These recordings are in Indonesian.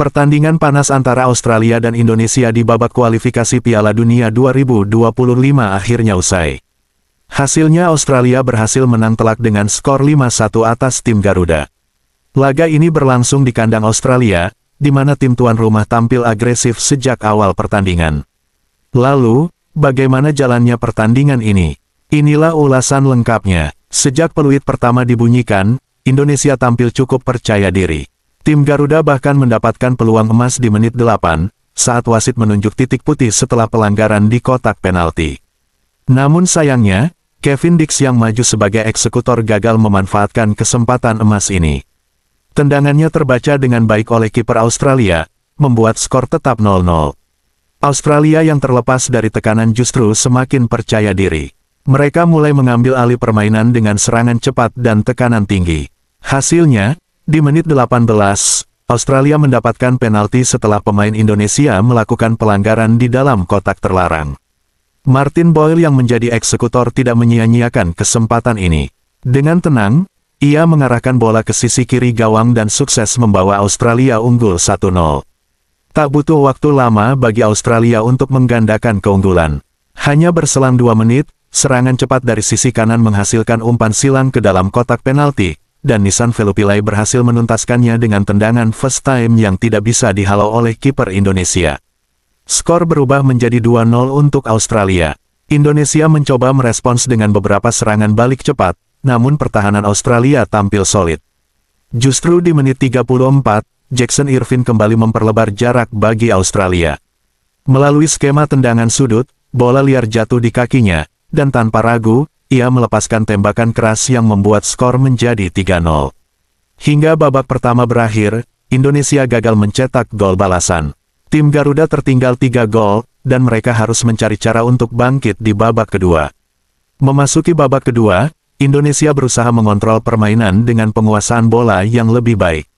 Pertandingan panas antara Australia dan Indonesia di babak kualifikasi Piala Dunia 2025 akhirnya usai. Hasilnya Australia berhasil menang telak dengan skor 5-1 atas tim Garuda. Laga ini berlangsung di kandang Australia, di mana tim tuan rumah tampil agresif sejak awal pertandingan. Lalu, bagaimana jalannya pertandingan ini? Inilah ulasan lengkapnya. Sejak peluit pertama dibunyikan, Indonesia tampil cukup percaya diri. Tim Garuda bahkan mendapatkan peluang emas di menit 8, saat wasit menunjuk titik putih setelah pelanggaran di kotak penalti. Namun sayangnya, Kevin Dix yang maju sebagai eksekutor gagal memanfaatkan kesempatan emas ini. Tendangannya terbaca dengan baik oleh kiper Australia, membuat skor tetap 0-0. Australia yang terlepas dari tekanan justru semakin percaya diri. Mereka mulai mengambil alih permainan dengan serangan cepat dan tekanan tinggi. Hasilnya, di menit 18, Australia mendapatkan penalti setelah pemain Indonesia melakukan pelanggaran di dalam kotak terlarang. Martin Boyle yang menjadi eksekutor tidak menyia-nyiakan kesempatan ini. Dengan tenang, ia mengarahkan bola ke sisi kiri gawang dan sukses membawa Australia unggul 1-0. Tak butuh waktu lama bagi Australia untuk menggandakan keunggulan. Hanya berselang 2 menit, serangan cepat dari sisi kanan menghasilkan umpan silang ke dalam kotak penalti, dan Nissan Velupillai berhasil menuntaskannya dengan tendangan first time yang tidak bisa dihalau oleh kiper Indonesia. Skor berubah menjadi 2-0 untuk Australia. Indonesia mencoba merespons dengan beberapa serangan balik cepat, namun pertahanan Australia tampil solid. Justru di menit 34, Jackson Irvine kembali memperlebar jarak bagi Australia. Melalui skema tendangan sudut, bola liar jatuh di kakinya, dan tanpa ragu, ia melepaskan tembakan keras yang membuat skor menjadi 3-0. Hingga babak pertama berakhir, Indonesia gagal mencetak gol balasan. Tim Garuda tertinggal 3 gol, dan mereka harus mencari cara untuk bangkit di babak kedua. Memasuki babak kedua, Indonesia berusaha mengontrol permainan dengan penguasaan bola yang lebih baik.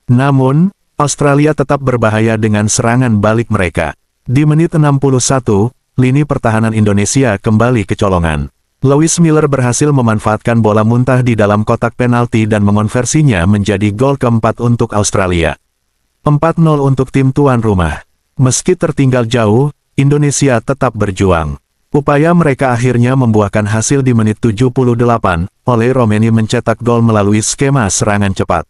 Namun, Australia tetap berbahaya dengan serangan balik mereka. Di menit 61, lini pertahanan Indonesia kembali kecolongan. Lewis Miller berhasil memanfaatkan bola muntah di dalam kotak penalti dan mengonversinya menjadi gol keempat untuk Australia. 4-0 untuk tim tuan rumah. Meski tertinggal jauh, Indonesia tetap berjuang. Upaya mereka akhirnya membuahkan hasil di menit 78, oleh Romeni mencetak gol melalui skema serangan cepat.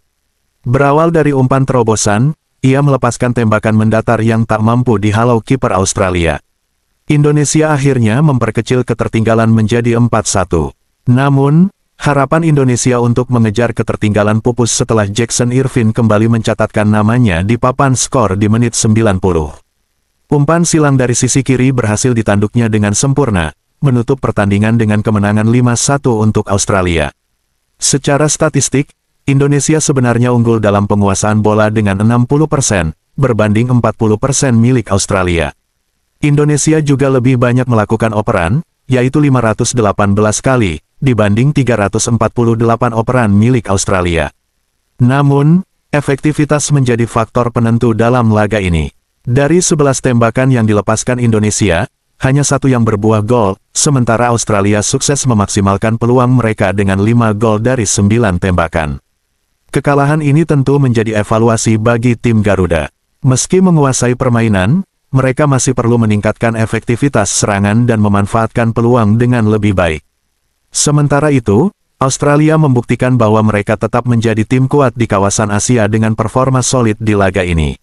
Berawal dari umpan terobosan, ia melepaskan tembakan mendatar yang tak mampu dihalau kiper Australia. Indonesia akhirnya memperkecil ketertinggalan menjadi 4-1. Namun, harapan Indonesia untuk mengejar ketertinggalan pupus setelah Jackson Irvine kembali mencatatkan namanya di papan skor di menit 90. Umpan silang dari sisi kiri berhasil ditanduknya dengan sempurna, menutup pertandingan dengan kemenangan 5-1 untuk Australia. Secara statistik, Indonesia sebenarnya unggul dalam penguasaan bola dengan 60%, berbanding 40% milik Australia. Indonesia juga lebih banyak melakukan operan, yaitu 518 kali, dibanding 348 operan milik Australia. Namun, efektivitas menjadi faktor penentu dalam laga ini. Dari 11 tembakan yang dilepaskan Indonesia, hanya 1 yang berbuah gol, sementara Australia sukses memaksimalkan peluang mereka dengan 5 gol dari 9 tembakan. Kekalahan ini tentu menjadi evaluasi bagi tim Garuda. Meski menguasai permainan, mereka masih perlu meningkatkan efektivitas serangan dan memanfaatkan peluang dengan lebih baik. Sementara itu, Australia membuktikan bahwa mereka tetap menjadi tim kuat di kawasan Asia dengan performa solid di laga ini.